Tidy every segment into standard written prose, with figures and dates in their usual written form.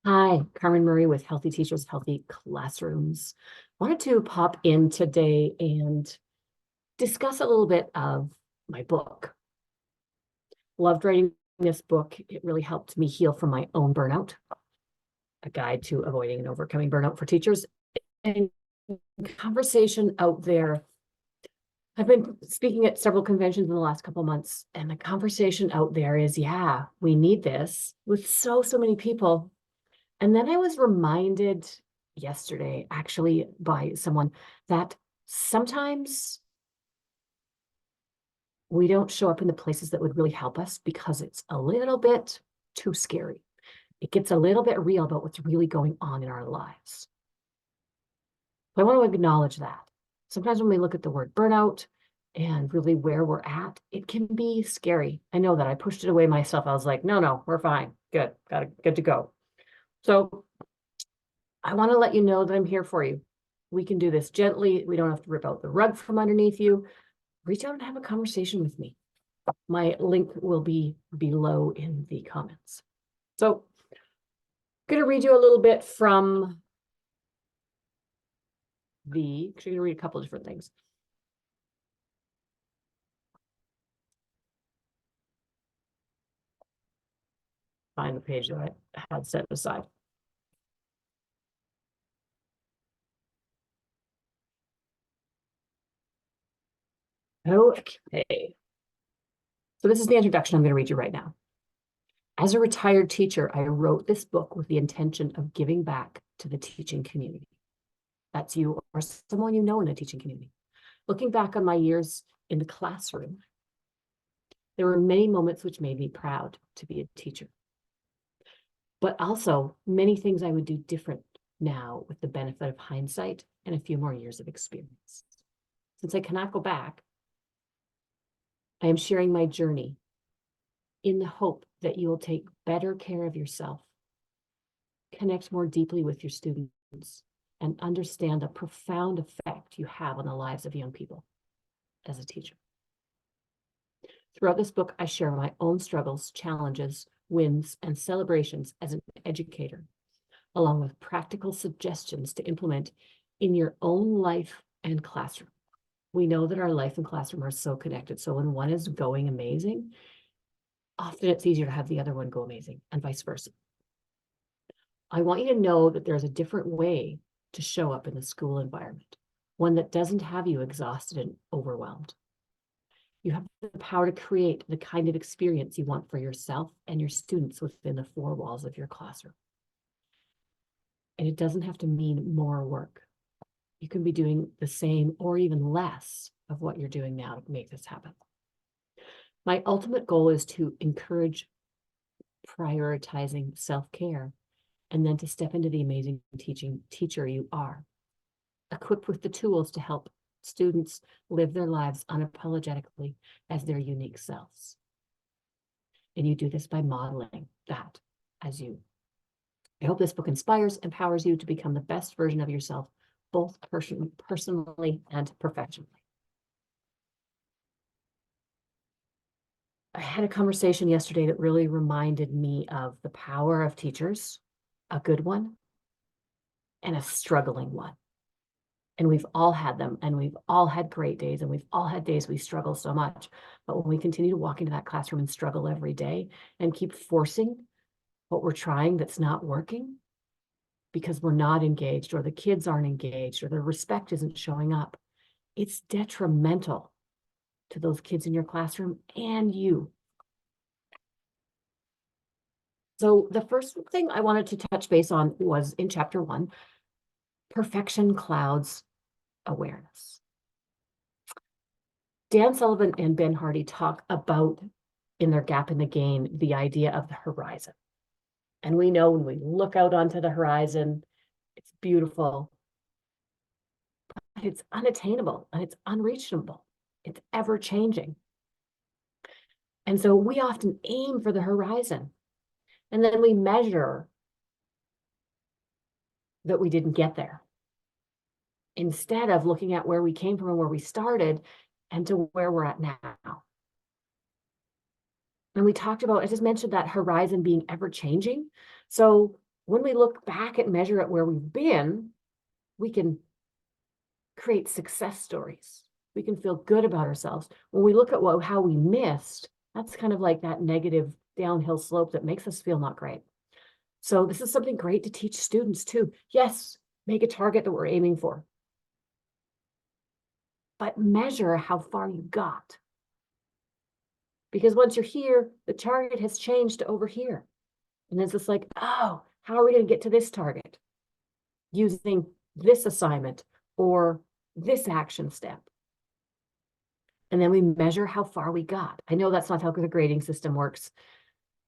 Hi, Carmen Murray with Healthy Teachers, Healthy Classrooms. Wanted to pop in today and discuss a little bit of my book. Loved writing this book. It really helped me heal from my own burnout, a guide to avoiding and overcoming burnout for teachers. And conversation out there, I've been speaking at several conventions in the last couple of months, and the conversation out there is, yeah, we need this with so many people. And then I was reminded yesterday, actually, by someone that sometimes we don't show up in the places that would really help us because it's a little bit too scary. It gets a little bit real about what's really going on in our lives. So I want to acknowledge that. Sometimes when we look at the word burnout and really where we're at, it can be scary. I know that I pushed it away myself. I was like, no, we're fine. Good. Good to go. So I want to let you know that I'm here for you. We can do this gently. We don't have to rip out the rug from underneath you. Reach out and have a conversation with me. My link will be below in the comments. So I'm going to read you a little bit from actually going to read a couple of different things. Find the page that I had set aside. Okay. So this is the introduction I'm going to read you right now. As a retired teacher, I wrote this book with the intention of giving back to the teaching community. That's you or someone you know in the teaching community. Looking back on my years in the classroom, there were many moments which made me proud to be a teacher, but also many things I would do different now with the benefit of hindsight and a few more years of experience. Since I cannot go back, I am sharing my journey in the hope that you will take better care of yourself, connect more deeply with your students, and understand the profound effect you have on the lives of young people as a teacher. Throughout this book, I share my own struggles, challenges, wins, and celebrations as an educator, along with practical suggestions to implement in your own life and classroom. We know that our life and classroom are so connected. So when one is going amazing, often it's easier to have the other one go amazing and vice versa. I want you to know that there's a different way to show up in the school environment, one that doesn't have you exhausted and overwhelmed. You have the power to create the kind of experience you want for yourself and your students within the four walls of your classroom. And it doesn't have to mean more work. You can be doing the same or even less of what you're doing now to make this happen. My ultimate goal is to encourage prioritizing self-care and then to step into the amazing teacher you are, equipped with the tools to help students live their lives unapologetically as their unique selves. And you do this by modeling that as you. I hope this book inspires, empowers you to become the best version of yourself, both personally and professionally. I had a conversation yesterday that really reminded me of the power of teachers, a good one and a struggling one. And we've all had them, and we've all had great days, and we've all had days we struggle so much. But when we continue to walk into that classroom and struggle every day and keep forcing what we're trying that's not working because we're not engaged or the kids aren't engaged or the respect isn't showing up, it's detrimental to those kids in your classroom and you. So the first thing I wanted to touch base on was in chapter 1, perfection clouds awareness. Dan Sullivan and Ben Hardy talk about in their Gap in the Gain, the idea of the horizon. And we know when we look out onto the horizon, it's beautiful, but it's unattainable and it's unreachable. It's ever changing. And so we often aim for the horizon and then we measure that we didn't get there, instead of looking at where we came from and where we started and to where we're at now. And we talked about, I just mentioned that horizon being ever changing. So When we look back and measure at where we've been, we can create success stories. We can feel good about ourselves. When we look at how we missed, that's kind of like that negative downhill slope that makes us feel not great. So this is something great to teach students too. Yes, make a target that we're aiming for, but measure how far you got. Because once you're here, the target has changed to over here. And it's just like, oh, how are we going to get to this target? Using this assignment or this action step. And then we measure how far we got. I know that's not how the grading system works,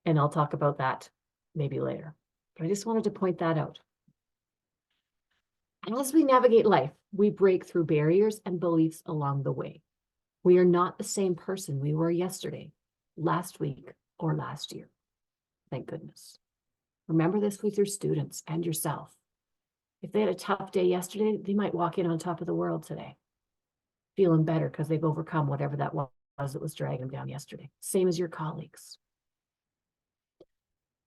and I'll talk about that maybe later. But I just wanted to point that out. As we navigate life, we break through barriers and beliefs along the way. We are not the same person we were yesterday, last week, or last year. Thank goodness. Remember this with your students and yourself. If they had a tough day yesterday, they might walk in on top of the world today, feeling better because they've overcome whatever that was that was dragging them down yesterday. Same as your colleagues.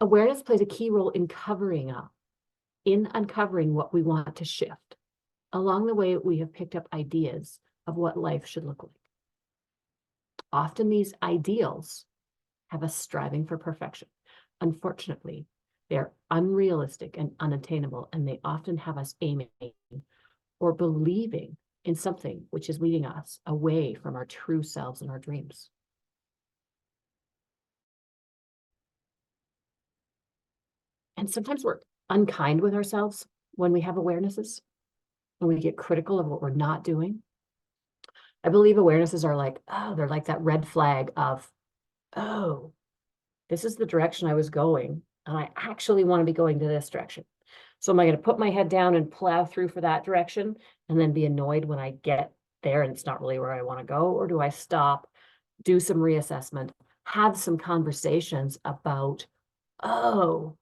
Awareness plays a key role in uncovering what we want to shift. Along the way, we have picked up ideas of what life should look like. Often these ideals have us striving for perfection. Unfortunately, they're unrealistic and unattainable, and they often have us aiming or believing in something which is leading us away from our true selves and our dreams. And sometimes we're unkind with ourselves when we have awarenesses, when we get critical of what we're not doing. I believe awarenesses are like, oh, they're like that red flag of, oh, this is the direction I was going, and I actually want to be going to this direction. So am I going to put my head down and plow through for that direction and then be annoyed when I get there and it's not really where I want to go? Or do I stop, do some reassessment, have some conversations about, oh,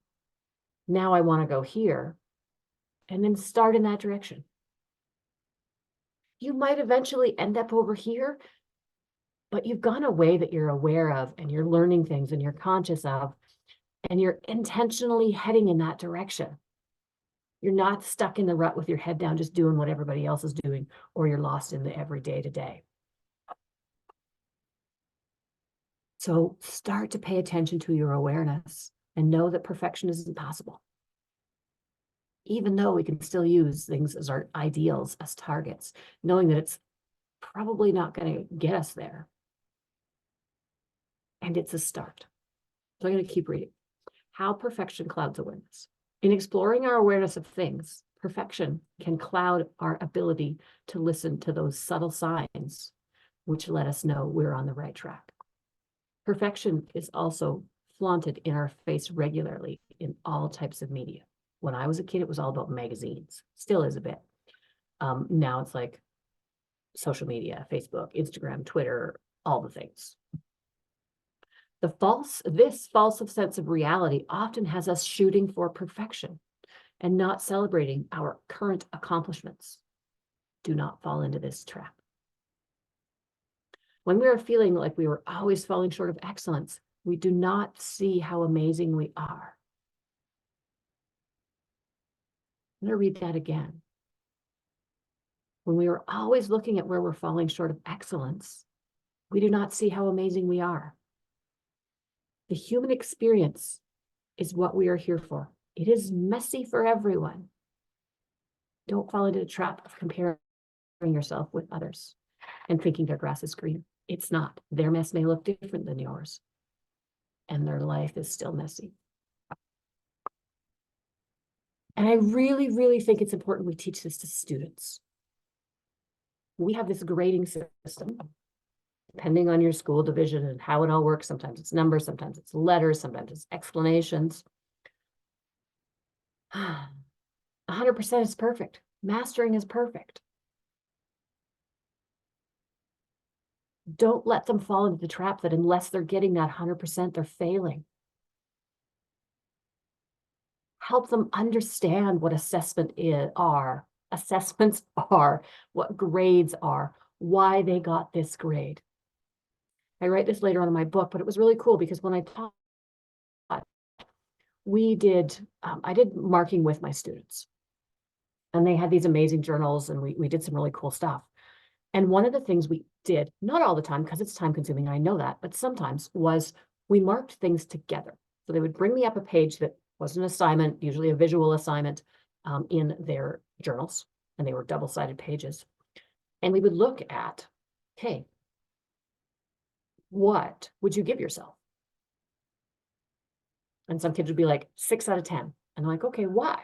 now I want to go here, and then start in that direction? You might eventually end up over here, but you've gone a way that you're aware of and you're learning things and you're conscious of, and you're intentionally heading in that direction. You're not stuck in the rut with your head down, just doing what everybody else is doing, or you're lost in the everyday to day. So start to pay attention to your awareness and know that perfection isn't possible. Even though we can still use things as our ideals, as targets, knowing that it's probably not going to get us there. And it's a start. So I'm going to keep reading. How perfection clouds awareness. In exploring our awareness of things, perfection can cloud our ability to listen to those subtle signs which let us know we're on the right track. Perfection is also flaunted in our face regularly in all types of media. When I was a kid, it was all about magazines. Still is a bit. Now it's like social media, Facebook, Instagram, Twitter, all the things. This false sense of reality often has us shooting for perfection and not celebrating our current accomplishments. Do not fall into this trap. When we are feeling like we were always falling short of excellence, we do not see how amazing we are. I'm going to read that again. When we are always looking at where we're falling short of excellence, we do not see how amazing we are. The human experience is what we are here for. It is messy for everyone. Don't fall into the trap of comparing yourself with others and thinking their grass is green. It's not. Their mess may look different than yours, and their life is still messy. And I really, really think it's important we teach this to students. We have this grading system, depending on your school division and how it all works. Sometimes it's numbers, sometimes it's letters, sometimes it's explanations. 100% is perfect. Mastering is perfect. Don't let them fall into the trap that unless they're getting that 100%, they're failing. Help them understand what assessments are, what grades are, why they got this grade. I write this later on in my book, but it was really cool because when I taught, I did marking with my students. And they had these amazing journals, and we did some really cool stuff. And one of the things we did, not all the time, because it's time consuming, I know that, but sometimes was we marked things together. So they would bring me up a page that was an assignment, usually a visual assignment, in their journals, and they were double-sided pages. And we would look at, okay, what would you give yourself? And some kids would be like 6 out of 10. And I'm like, okay, why?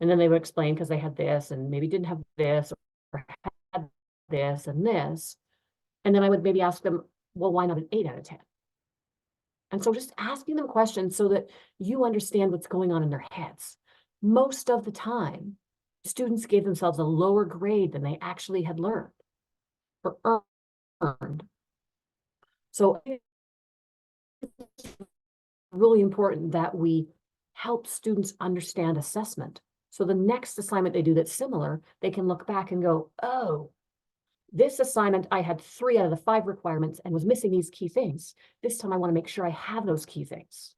And then they would explain because they had this and maybe didn't have this or had this and this. And then I would maybe ask them, well, why not an 8 out of 10? And so just asking them questions so that you understand what's going on in their heads. Most of the time, students gave themselves a lower grade than they actually had learned or earned. So it's really important that we help students understand assessment. So the next assignment they do that's similar, they can look back and go, oh, this assignment, I had 3 out of the 5 requirements and was missing these key things. This time I want to make sure I have those key things.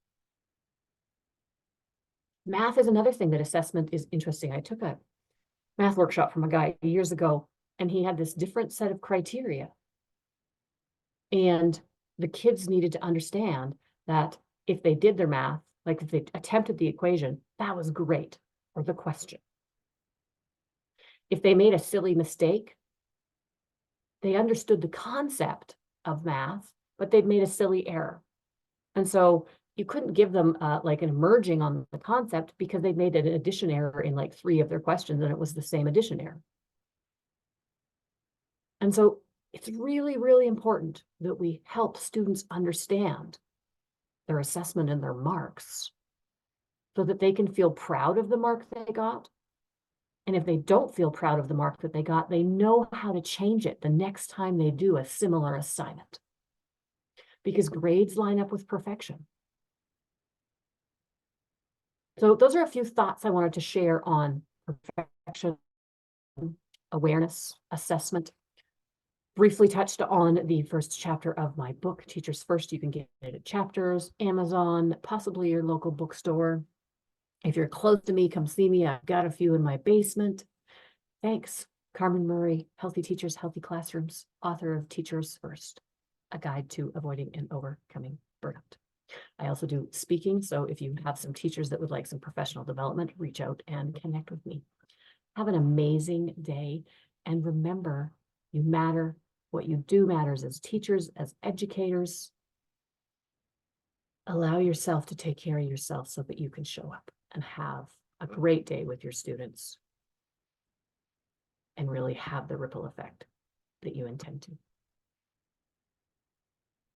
Math is another thing that assessment is interesting. I took a math workshop from a guy years ago, and he had this different set of criteria. And the kids needed to understand that if they did their math, like if they attempted the equation, that was great, or the question. If they made a silly mistake, they understood the concept of math, but they'd made a silly error. And so you couldn't give them like an emerging on the concept because they made an addition error in like 3 of their questions, and it was the same addition error. And so it's really, really important that we help students understand their assessment and their marks so that they can feel proud of the mark they got. And if they don't feel proud of the mark that they got, they know how to change it the next time they do a similar assignment. Because grades line up with perfection. So those are a few thoughts I wanted to share on perfection, awareness, assessment. Briefly touched on the first chapter of my book, Teachers First. You can get it at Chapters, Amazon, possibly your local bookstore. If you're close to me, come see me. I've got a few in my basement. Thanks. Carmen Murray, Healthy Teachers, Healthy Classrooms, author of Teachers First, a guide to avoiding and overcoming burnout. I also do speaking, so if you have some teachers that would like some professional development, reach out and connect with me. Have an amazing day, and remember, you matter. What you do matters as teachers, as educators. Allow yourself to take care of yourself so that you can show up and have a great day with your students and really have the ripple effect that you intend to.